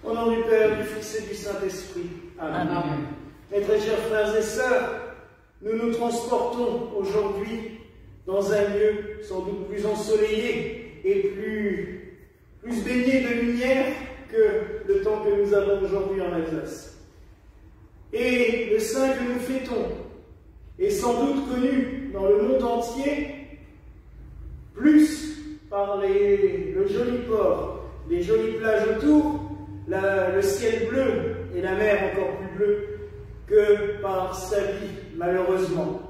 Au nom du Père, du Fils et du Saint-Esprit. Amen. Amen. Mes très chers frères et sœurs, nous nous transportons aujourd'hui dans un lieu sans doute plus ensoleillé et plus baigné de lumière que le temps que nous avons aujourd'hui en Alsace. Et le saint que nous fêtons est sans doute connu dans le monde entier, plus par le joli port, les jolies plages autour, le ciel bleu et la mer encore plus bleue, que par sa vie, malheureusement.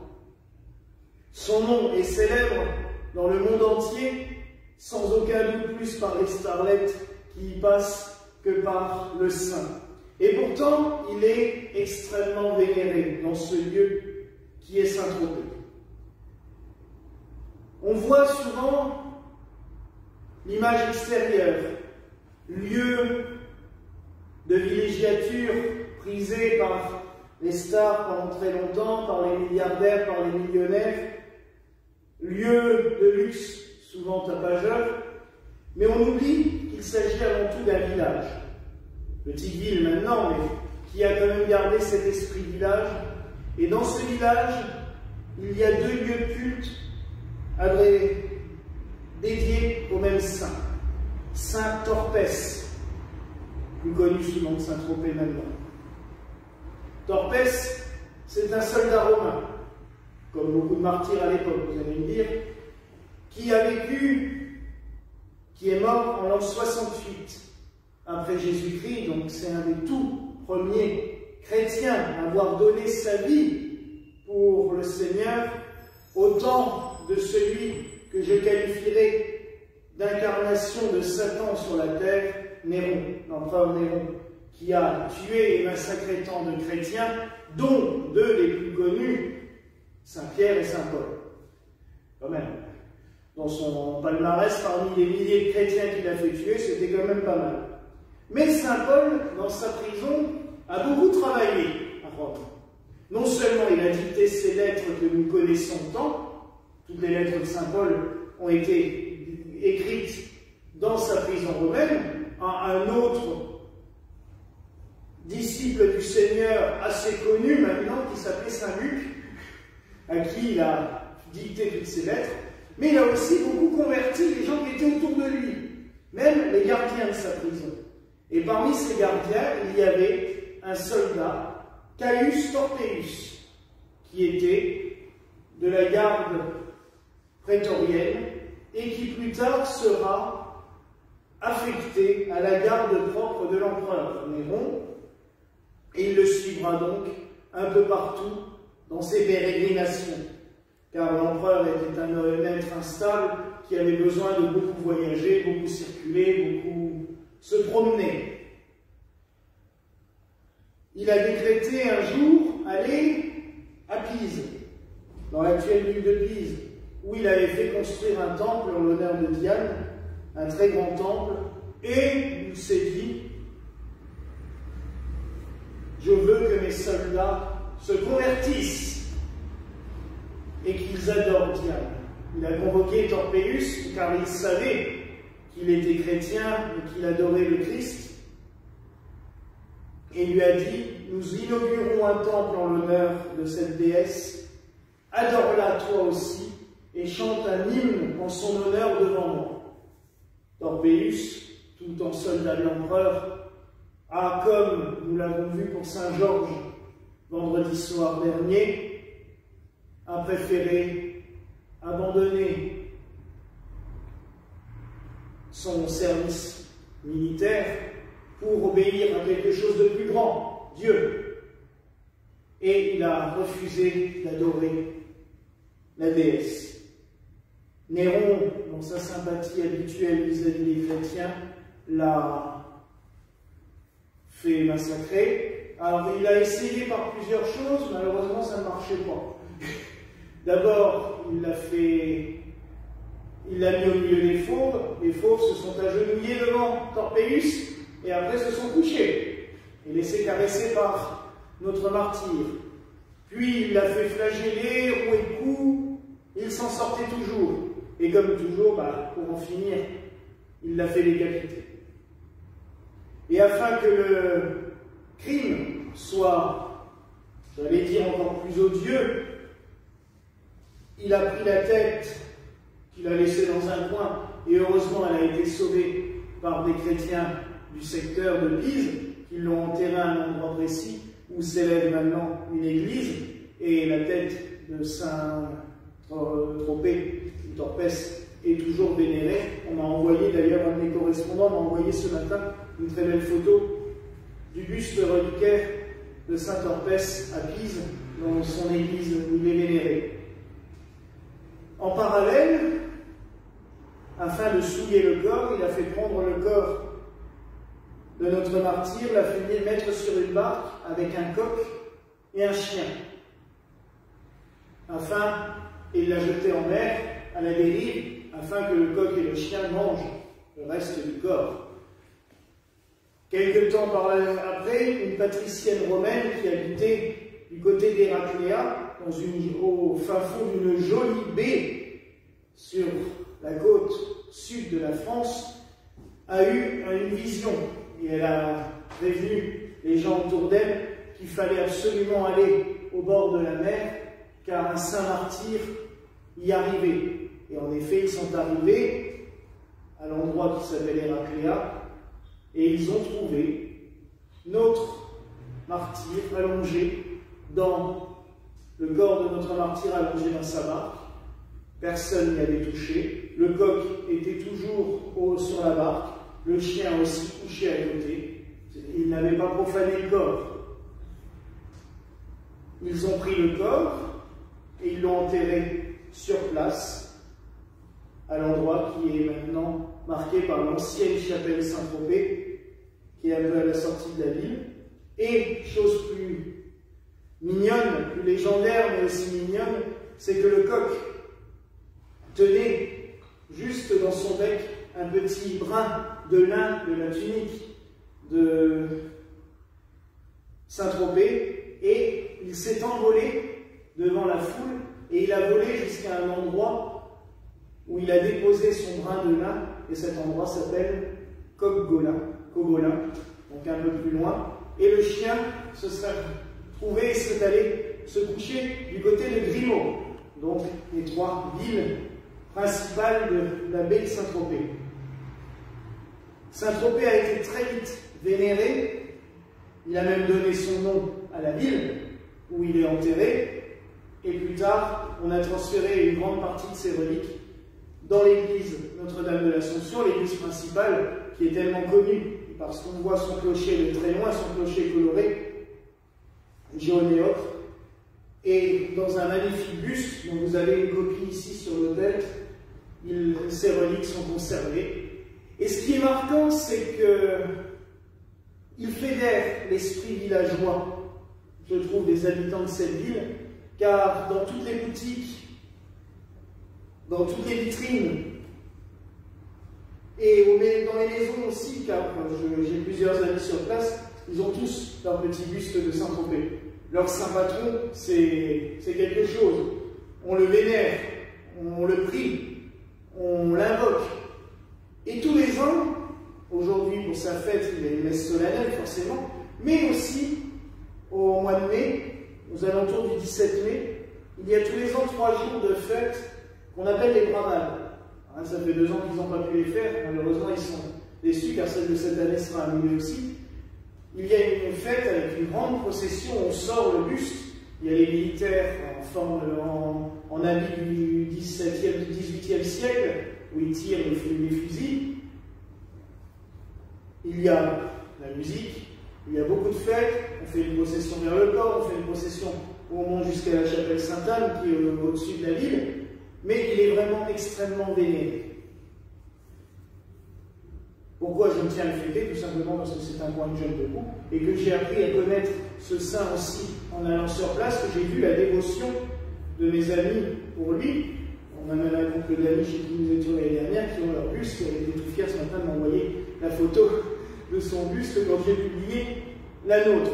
Son nom est célèbre dans le monde entier, sans aucun doute plus par les starlettes qui y passent que par le saint. Et pourtant, il est extrêmement vénéré dans ce lieu qui est Saint-Tropez. On voit souvent l'image extérieure, lieu de villégiature prisé par les stars pendant très longtemps, par les milliardaires, par les millionnaires, lieu de luxe souvent tapageur, mais on oublie qu'il s'agit avant tout d'un village. Petite ville maintenant, mais qui a quand même gardé cet esprit village. Et dans ce village, il y a deux lieux de culte dédiés au même saint. Saint Torpès, plus connu sous le nom de Saint-Tropez maintenant. Torpès, c'est un soldat romain, comme beaucoup de martyrs à l'époque, vous allez me dire, qui a vécu, qui est mort en l'an 68 après Jésus-Christ, donc c'est un des tout premiers chrétiens à avoir donné sa vie pour le Seigneur, au temps de celui que je qualifierais d'incarnation de Satan sur la terre, Néron, l'empereur Néron, qui a tué et massacré tant de chrétiens, dont deux des plus connus, Saint-Pierre et Saint-Paul. Quand même. Dans son palmarès, parmi les milliers de chrétiens qu'il a fait tuer, c'était quand même pas mal. Mais Saint-Paul, dans sa prison, a beaucoup travaillé à Rome. Non seulement il a dicté ces lettres que nous connaissons tant, toutes les lettres de Saint-Paul ont été écrites dans sa prison romaine, à un autre disciple du Seigneur assez connu maintenant, qui s'appelait Saint-Luc, à qui il a dicté toutes ces lettres, mais il a aussi beaucoup converti les gens qui étaient autour de lui, même les gardiens de sa prison. Et parmi ces gardiens, il y avait un soldat, Caius Torpéus, qui était de la garde prétorienne et qui plus tard sera affecté à la garde propre de l'empereur Néron, et il le suivra donc un peu partout dans ses pérégrinations, car l'empereur était un être instable qui avait besoin de beaucoup voyager, beaucoup circuler, beaucoup se promener. Il a décrété un jour aller à Pise, dans l'actuelle ville de Pise, où il avait fait construire un temple en l'honneur de Diane, un très grand temple, et il s'est dit: je veux que mes soldats se convertissent et qu'ils adorent Diane. Il a convoqué Torpéus, car il savait qu'il était chrétien et qu'il adorait le Christ, et lui a dit: nous inaugurons un temple en l'honneur de cette déesse, adore-la toi aussi, et chante un hymne en son honneur devant moi. Torpéus, tout en soldat de l'empereur, a, comme nous l'avons vu pour Saint-Georges vendredi soir dernier, a préféré abandonner son service militaire pour obéir à quelque chose de plus grand, Dieu. Et il a refusé d'adorer la déesse. Néron, dans sa sympathie habituelle vis-à-vis des chrétiens, l'a fait massacrer. Alors il a essayé par plusieurs choses, malheureusement ça ne marchait pas. D'abord, il l'a mis au milieu des fauves. Les fauves se sont agenouillés devant Torpéus et après se sont couchés et laissés caresser par notre martyr. Puis il l'a fait flageller, rouer le cou, il s'en sortait toujours. Et comme toujours, pour en finir, il l'a fait décapiter. Et afin que le crime soit, j'allais dire, encore plus odieux, il a pris la tête qu'il a laissée dans un coin, et heureusement elle a été sauvée par des chrétiens du secteur de Pise, qui l'ont enterré à un endroit précis, où s'élève maintenant une église, et la tête de Saint Tropez, Torpès, est toujours vénérée. On m'a envoyé, d'ailleurs, un de mes correspondants m'a envoyé ce matin une très belle photo du buste reliquaire de Saint Torpès à Pise, dans son église où il est vénéré. En parallèle, afin de souiller le corps, il a fait prendre le corps de notre martyr, l'a fait venir mettre sur une barque avec un coq et un chien. Et il l'a jeté en mer, à la dérive, afin que le coq et le chien mangent le reste du corps. Quelque temps après, une patricienne romaine qui habitait du côté d'Héracléa, au fin fond d'une jolie baie sur la côte sud de la France, a eu une vision. Et elle a prévenu les gens autour d'elle qu'il fallait absolument aller au bord de la mer, car un saint martyr y arrivait. Et en effet, ils sont arrivés à l'endroit qui s'appelle Héracléa, et ils ont trouvé notre martyr allongé dans le corps de notre martyr allongé dans sa barque. Personne n'y avait touché. Le coq était toujours sur la barque. Le chien aussi couché à côté. Il n'avait pas profané le corps. Ils ont pris le corps et ils l'ont enterré sur place, à l'endroit qui est maintenant marqué par l'ancienne chapelle Saint-Tropez, qui est un peu à la sortie de la ville. Et, chose plus mignonne, plus légendaire, mais aussi mignonne, c'est que le coq tenait juste dans son bec un petit brin de lin de la tunique de Saint-Tropez, et il s'est envolé devant la foule, et il a volé jusqu'à un endroit où il a déposé son brin de lin, et cet endroit s'appelle Cogolin, donc un peu plus loin, et le chien se serait trouvé et serait allé se coucher du côté de Grimaud, donc les trois villes principales de la baie de Saint-Tropez. Saint-Tropez a été très vite vénéré, il a même donné son nom à la ville où il est enterré, et plus tard, on a transféré une grande partie de ses reliques dans l'église Notre-Dame de l'Assomption, l'église principale, qui est tellement connue, parce qu'on voit son clocher de très loin, son clocher coloré, jaune et ocre, et dans un magnifique buste, dont vous avez une copie ici sur l'autel, ces reliques sont conservées. Et ce qui est marquant, c'est qu'il fédère l'esprit villageois, je trouve, des habitants de cette ville, car dans toutes les boutiques, dans toutes les vitrines, et dans les maisons aussi, car j'ai plusieurs amis sur place, ils ont tous leur petit buste de Saint-Tropez. Leur saint patron, c'est quelque chose. On le vénère, on le prie, on l'invoque. Et tous les ans, aujourd'hui pour sa fête, il y a une messe solennelle forcément, mais aussi au mois de mai, aux alentours du 17 mai, il y a tous les ans 3 jours de fête qu'on appelle les bravades. Hein, ça fait 2 ans qu'ils n'ont pas pu les faire, malheureusement ils sont déçus car celle de cette année sera annulée aussi. Il y a une fête avec une grande procession, on sort le buste, il y a les militaires en habit du 18e siècle, où ils tirent les fusils. Il y a la musique, il y a beaucoup de fêtes, on fait une procession vers le corps, on fait une procession où on monte jusqu'à la chapelle Sainte-Anne, qui est au-dessus de la ville, mais il est vraiment extrêmement vénéré. Pourquoi je me tiens à le fêter? Tout simplement parce que c'est un point que j'aime beaucoup, et que j'ai appris à connaître ce saint aussi en allant sur place, que j'ai vu la dévotion de mes amis pour lui. On a même un couple d'amis chez qui nous étions l'année dernière qui ont leur buste, et elle était tout fière ce matin de m'envoyer la photo de son buste quand j'ai publié la nôtre.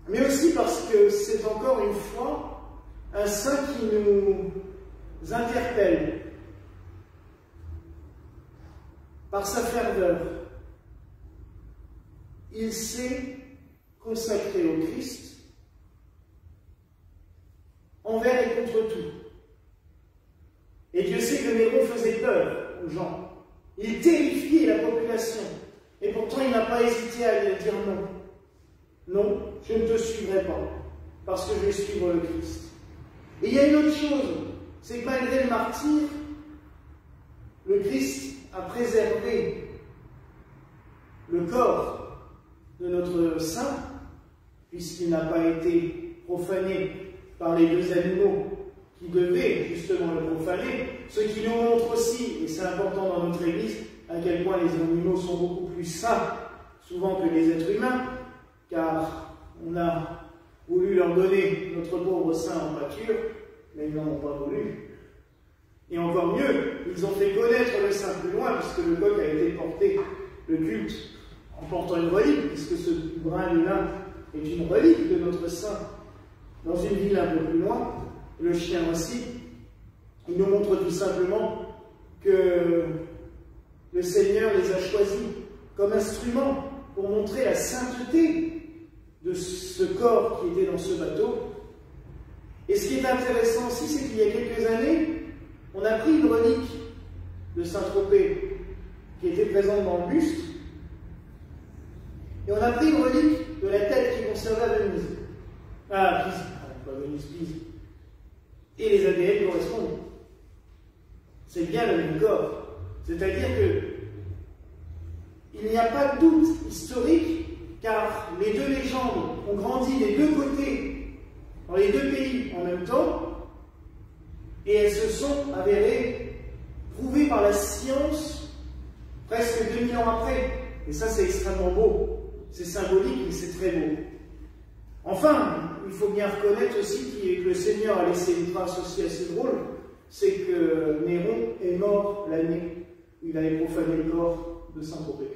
Mais aussi parce que c'est encore une fois un saint qui nous interpelle par sa ferveur, il s'est consacré au Christ envers et contre tout. Et Dieu sait que Néron faisait peur aux gens. Il terrifiait la population. Et pourtant, il n'a pas hésité à lui dire non. Non, je ne te suivrai pas, parce que je vais suivre le Christ. Et il y a une autre chose, c'est que malgré le martyre, le Christ a préservé le corps de notre saint, puisqu'il n'a pas été profané par les deux animaux qui devaient justement le profaner, ce qui nous montre aussi, et c'est important dans notre Église, à quel point les animaux sont beaucoup plus saints, souvent que les êtres humains, car on a voulu leur donner notre pauvre saint en pâture, mais ils n'en ont pas voulu. Et encore mieux, ils ont fait connaître le saint plus loin, puisque le coq a été porté, le culte, en portant une relique, puisque ce brin de lin est une relique de notre saint, dans une ville un peu plus loin, le chien aussi. Il nous montre tout simplement que le Seigneur les a choisis comme instruments pour montrer la sainteté de ce corps qui était dans ce bateau. Et ce qui est intéressant aussi, c'est qu'il y a quelques années, on a pris une relique de Saint-Tropez qui était présente dans le buste, et on a pris une relique de la tête qui est conservée à Venise. Ah, Pise, pas Venise, Pise. Et les ADN correspondent. C'est bien le même corps. C'est-à-dire que il n'y a pas de doute historique, car les deux légendes ont grandi des deux côtés, dans les deux pays en même temps, et elles se sont avérées prouvées par la science presque 2000 ans après. Et ça, c'est extrêmement beau. C'est symbolique, mais c'est très beau. Enfin, il faut bien reconnaître aussi que le Seigneur a laissé une trace aussi assez drôle, c'est que Néron est mort l'année où il avait profané le corps de Saint-Tropez.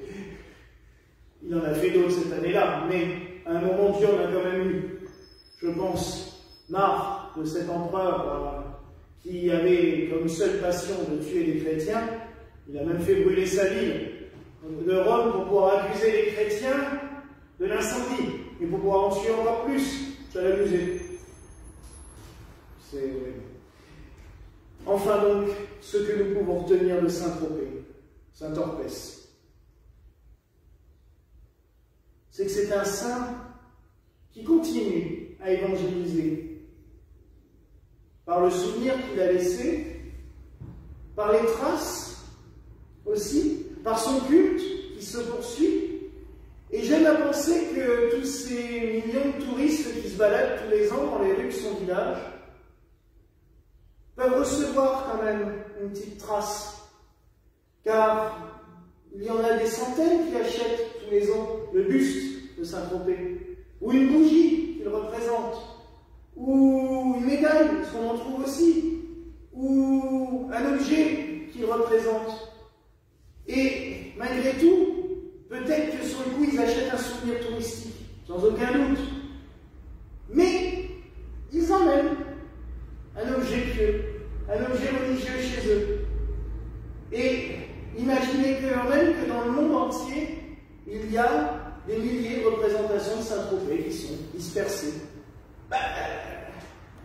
Il en a fait d'autres cette année-là, mais à un moment, Dieu en a quand même eu, je pense, marre de cet empereur qui avait comme seule passion de tuer les chrétiens. Il a même fait brûler sa ville de Rome pour pouvoir accuser les chrétiens de l'incendie, et pour pouvoir en tuer encore plus. Ça l'a amusé. Enfin donc, ce que nous pouvons retenir de Saint-Tropez, Saint-Orpès, c'est que c'est un saint qui continue à évangéliser par le souvenir qu'il a laissé, par les traces aussi, par son culte qui se poursuit. Et j'aime à penser que tous ces millions de touristes qui se baladent tous les ans dans les rues de son village peuvent recevoir quand même une petite trace, car il y en a des centaines qui achètent tous les ans le buste de Saint-Tropez, ou une bougie qu'il représente, ou une médaille, ce qu'on en trouve aussi, ou un objet qu'il représente. Et malgré tout, peut-être que sur le coup, ils achètent un souvenir touristique, sans aucun doute. Mais ils emmènent un objet pieux, un objet religieux chez eux. Et imaginez quand même que dans le monde entier, il y a des milliers de représentations de Saint-Tropez qui sont dispersées.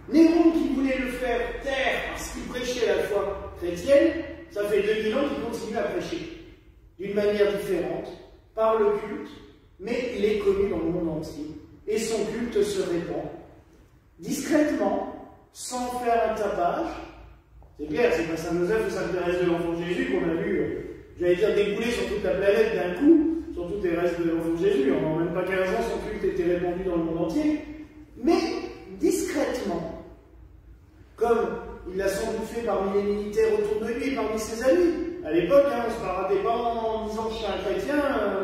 Néron qui voulait le faire taire parce qu'il prêchait la foi chrétienne, ça fait 2000 ans qu'il continue à prêcher, d'une manière différente, par le culte, mais il est connu dans le monde entier. Et son culte se répand discrètement, sans faire un tapage. C'est clair, c'est pas Saint-Joseph ou Sainte-Thérèse de l'Enfant Jésus qu'on a vu, j'allais dire, débouler sur toute la planète d'un coup, sur tout Thérèse de l'Enfant Jésus. En même pas 15 ans, son culte était répandu dans le monde entier. Mais discrètement, comme il l'a sans doute fait parmi les militaires autour de lui et parmi ses amis. À l'époque, on ne se baradait pas en disant que je suis un chrétien,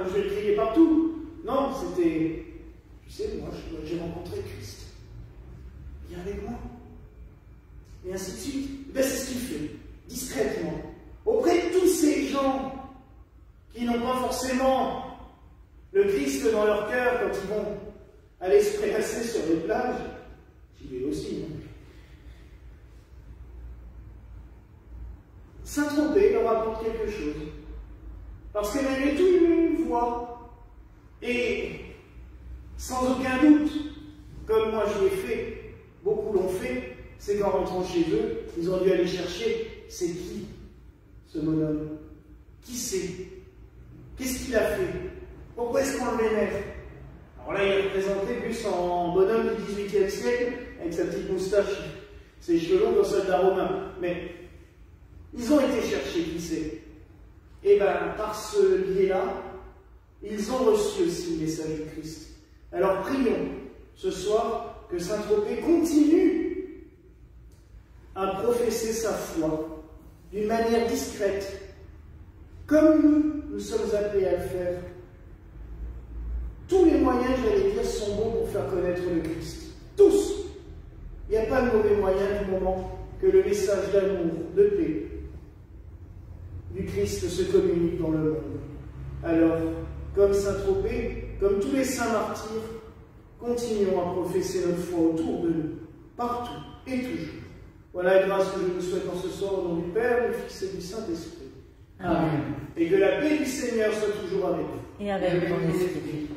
je vais le crier partout. Non, c'était, tu sais, moi j'ai rencontré Christ. Viens avec moi. Et ainsi de suite. Ben, c'est ce qu'il fait, discrètement. Auprès de tous ces gens qui n'ont pas forcément le Christ dans leur cœur quand ils vont aller se prélasser sur les plages, j'y vais aussi. Saint-Tropez leur apporte quelque chose. Parce que malgré tout, il a une voix. Et sans aucun doute, comme moi je l'ai fait, beaucoup l'ont fait, c'est qu'en rentrant chez eux, ils ont dû aller chercher, c'est qui ce bonhomme? Qui c'est? Qu'est-ce qu'il a fait? Pourquoi est-ce qu'on le vénère? Alors là, il est représenté plus en bonhomme du XVIIIe siècle, avec sa petite moustache, ses cheveux longs comme soldat romain. Mais ils ont été chercher qui c'est. Et bien, par ce biais-là, ils ont reçu aussi le message du Christ. Alors prions ce soir que Saint-Tropez continue à professer sa foi d'une manière discrète, comme nous sommes appelés à le faire. Tous les moyens, j'allais dire, sont bons pour faire connaître le Christ. Tous. Il n'y a pas de mauvais moyen du moment que le message d'amour, de paix, du Christ se communique dans le monde. Alors, comme Saint-Tropez, comme tous les saints martyrs, continuons à professer notre foi autour de nous, partout et toujours. Voilà la grâce que je vous souhaite en ce soir au nom du Père, du Fils et du Saint-Esprit. Amen. Et que la paix du Seigneur soit toujours avec vous. Et avec ton esprit.